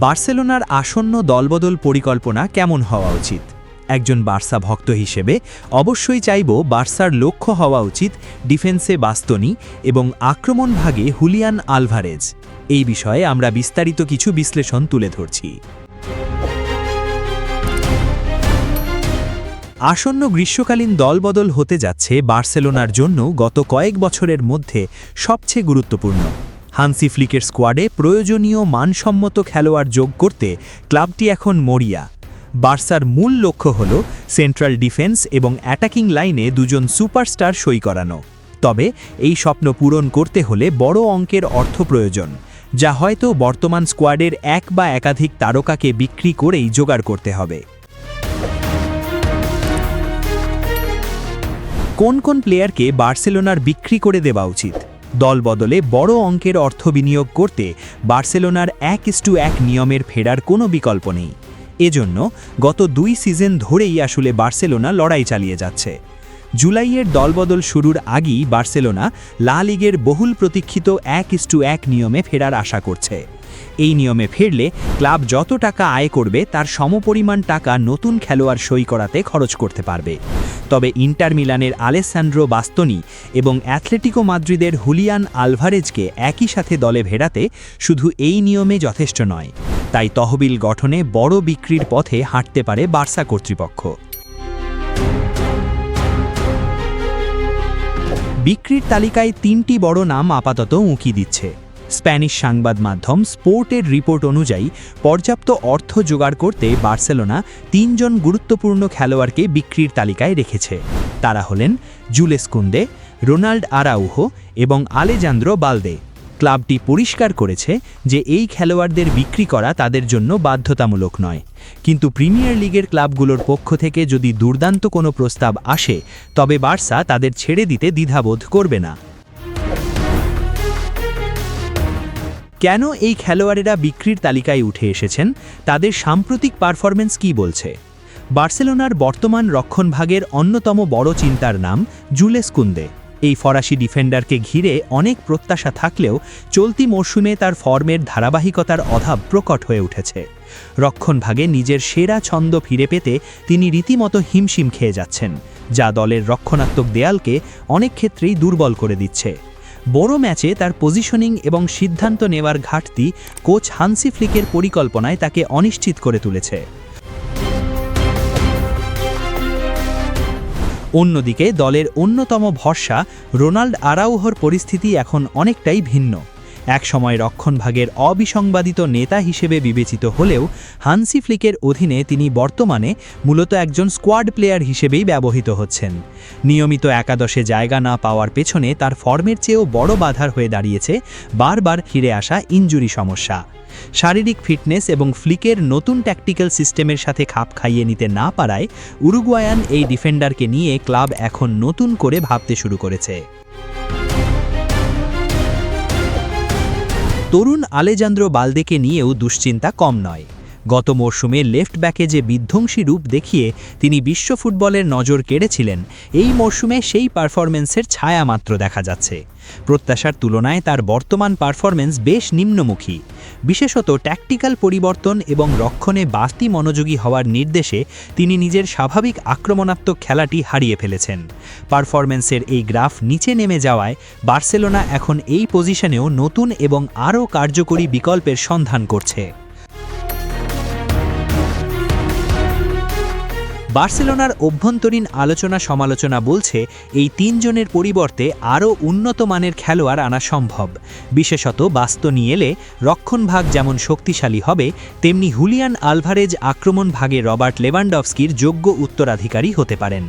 বার্সেলোনার আসন্ন দলবদল পরিকল্পনা কেমন হওয়া উচিত? একজন বার্সা ভক্ত হিসেবে অবশ্যই চাইব বার্সার লক্ষ্য হওয়া উচিত ডিফেন্সে বাস্তনি এবং আক্রমণভাগে হুলিয়ান আলভারেজ। এই বিষয়ে আমরা বিস্তারিত কিছু বিশ্লেষণ তুলে ধরছি। আসন্ন গ্রীষ্মকালীন দলবদল হতে যাচ্ছে বার্সেলোনার জন্য গত কয়েক বছরের মধ্যে সবচেয়ে গুরুত্বপূর্ণ। হান্সি ফ্লিকের স্কোয়াডে প্রয়োজনীয় মানসম্মত খেলোয়াড় যোগ করতে ক্লাবটি এখন মরিয়া। বার্সার মূল লক্ষ্য হল সেন্ট্রাল ডিফেন্স এবং অ্যাটাকিং লাইনে দুজন সুপারস্টার সই করানো। তবে এই স্বপ্ন পূরণ করতে হলে বড় অঙ্কের অর্থ প্রয়োজন, যা হয়তো বর্তমান স্কোয়াডের এক বা একাধিক তারকাকে বিক্রি করেই জোগাড় করতে হবে। কোন কোন প্লেয়ারকে বার্সেলোনার বিক্রি করে দেওয়া উচিত? দল বদলে বড় অঙ্কের অর্থ বিনিয়োগ করতে বার্সেলোনার 1:1 নিয়মের ফেরার কোনো বিকল্প নেই। এজন্য গত 2 সিজন ধরেই আসলে বার্সেলোনা লড়াই চালিয়ে যাচ্ছে। জুলাইয়ের দলবদল শুরুর আগেই বার্সেলোনা লা লিগের বহুল প্রতীক্ষিত 1:1 নিয়মে ফেরার আশা করছে। এই নিয়মে ফিরলে ক্লাব যত টাকা আয় করবে তার সমপরিমাণ টাকা নতুন খেলোয়াড় সই করাতে খরচ করতে পারবে। তবে ইন্টার মিলানের আলেসান্দ্রো বাস্তনি এবং অ্যাথলেটিকো মাদ্রিদের হুলিয়ান আলভারেজকে একই সাথে দলে ভেড়াতে শুধু এই নিয়মে যথেষ্ট নয়। তাই তহবিল গঠনে বড় বিক্রির পথে হাঁটতে পারে বার্সা কর্তৃপক্ষ। বিক্রির তালিকায় 3টি বড় নাম আপাতত উঁকি দিচ্ছে। স্প্যানিশ সংবাদ মাধ্যম স্পোর্টের রিপোর্ট অনুযায়ী পর্যাপ্ত অর্থ জোগাড় করতে বার্সেলোনা 3 জন গুরুত্বপূর্ণ খেলোয়াড়কে বিক্রির তালিকায় রেখেছে। তারা হলেন জুলেস কুন্দে, রোনাল্ড আরাউহো এবং আলেজান্দ্রো বালদে। ক্লাবটি পরিষ্কার করেছে যে এই খেলোয়াড়দের বিক্রি করা তাদের জন্য বাধ্যতামূলক নয়, কিন্তু প্রিমিয়ার লিগের ক্লাবগুলোর পক্ষ থেকে যদি দুর্দান্ত কোনো প্রস্তাব আসে তবে বার্সা তাদের ছেড়ে দিতে দ্বিধাবোধ করবে না। কেন এই খেলোয়াড়েরা বিক্রির তালিকায় উঠে এসেছেন? তাদের সাম্প্রতিক পারফরম্যান্স কী বলছে? বার্সেলোনার বর্তমান রক্ষণভাগের অন্যতম বড় চিন্তার নাম জুলেস কুন্দে। এই ফরাসি ডিফেন্ডারকে ঘিরে অনেক প্রত্যাশা থাকলেও চলতি মরশুমে তার ফর্মের ধারাবাহিকতার অভাব প্রকট হয়ে উঠেছে। রক্ষণভাগে নিজের সেরা ছন্দ ফিরে পেতে তিনি রীতিমতো হিমশিম খেয়ে যাচ্ছেন, যা দলের রক্ষণাত্মক দেয়ালকে অনেক ক্ষেত্রেই দুর্বল করে দিচ্ছে। বড় ম্যাচে তার পজিশনিং এবং সিদ্ধান্ত নেওয়ার ঘাটতি কোচ হান্সি ফ্লিকের পরিকল্পনায় তাকে অনিশ্চিত করে তুলেছে। অন্যদিকে দলের অন্যতম ভরসা রোনাল্ড আরাউহোর পরিস্থিতি এখন অনেকটাই ভিন্ন। একসময় রক্ষণভাগের অবিসংবাদিত নেতা হিসেবে বিবেচিত হলেও হান্সি ফ্লিকের অধীনে তিনি বর্তমানে মূলত একজন স্কোয়াড প্লেয়ার হিসেবেই ব্যবহৃত হচ্ছেন। নিয়মিত একাদশে জায়গা না পাওয়ার পেছনে তার ফর্মের চেয়েও বড় বাধার হয়ে দাঁড়িয়েছে বারবার ফিরে আসা ইনজুরি সমস্যা। শারীরিক ফিটনেস এবং ফ্লিকের নতুন ট্যাকটিক্যাল সিস্টেমের সাথে খাপ খাইয়ে নিতে না পারায় উরুগুয়ায়ান এই ডিফেন্ডারকে নিয়ে ক্লাব এখন নতুন করে ভাবতে শুরু করেছে। তরুণ আলেজান্দ্রো বালদেকে নিয়েও দুশ্চিন্তা কম নয়। গত মরশুমে লেফট ব্যাকে যে বিধ্বংসী রূপ দেখিয়ে তিনি বিশ্ব ফুটবলের নজর কেড়েছিলেন, এই মরশুমে সেই পারফরম্যান্সের ছায়া মাত্র দেখা যাচ্ছে। প্রত্যাশার তুলনায় তার বর্তমান পারফরম্যান্স বেশ নিম্নমুখী। বিশেষত ট্যাকটিক্যাল পরিবর্তন এবং রক্ষণে বাড়তি মনোযোগী হওয়ার নির্দেশে তিনি নিজের স্বাভাবিক আক্রমণাত্মক খেলাটি হারিয়ে ফেলেছেন। পারফরম্যান্সের এই গ্রাফ নিচে নেমে যাওয়ায় বার্সেলোনা এখন এই পজিশনেও নতুন এবং আরও কার্যকরী বিকল্পের সন্ধান করছে। বার্সেলোনার অভ্যন্তরীণ আলোচনা সমালোচনা বলছে এই 3 জনের পরিবর্তে আরও উন্নত মানের খেলোয়াড় আনা সম্ভব। বিশেষত বাস্তনি এলে রক্ষণভাগ যেমন শক্তিশালী হবে, তেমনি হুলিয়ান আলভারেজ আক্রমণ ভাগে রবার্ট লেভানডফস্কির যোগ্য উত্তরাধিকারী হতে পারেন।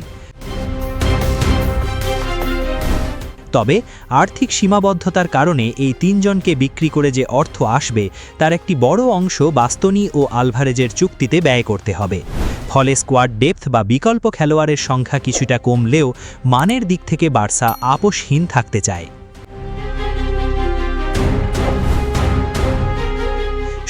তবে আর্থিক সীমাবদ্ধতার কারণে এই 3 জনকে বিক্রি করে যে অর্থ আসবে তার একটি বড় অংশ বাস্তনি ও আলভারেজের চুক্তিতে ব্যয় করতে হবে। ফলে স্কোয়াড ডেপথ বা বিকল্প খেলোয়াড়ের সংখ্যা কিছুটা কমলেও মানের দিক থেকে বার্সা আপোষহীন থাকতে চায়।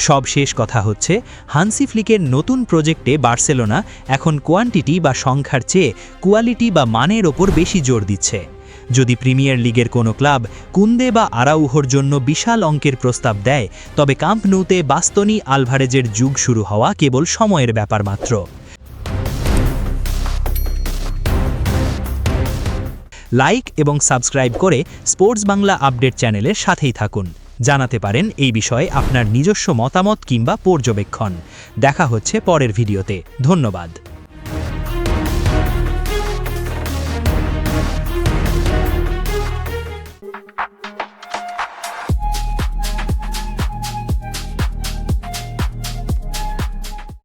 সবশেষ কথা হচ্ছে, হান্সি ফ্লিকের নতুন প্রজেক্টে বার্সেলোনা এখন কোয়ান্টিটি বা সংখ্যার চেয়ে কোয়ালিটি বা মানের ওপর বেশি জোর দিচ্ছে। যদি প্রিমিয়ার লিগের কোনো ক্লাব কুন্দে বা আরাউহোর জন্য বিশাল অঙ্কের প্রস্তাব দেয়, তবে কাম্প ন্যুতে বাস্তনি আলভারেজের যুগ শুরু হওয়া কেবল সময়ের ব্যাপার মাত্র। লাইক এবং সাবস্ক্রাইব করে স্পোর্টস বাংলা আপডেট চ্যানেলের সাথেই থাকুন। জানাতে পারেন এই বিষয়ে আপনার নিজস্ব মতামত কিংবা পর্যবেক্ষণ। দেখা হচ্ছে পরের ভিডিওতে। ধন্যবাদ।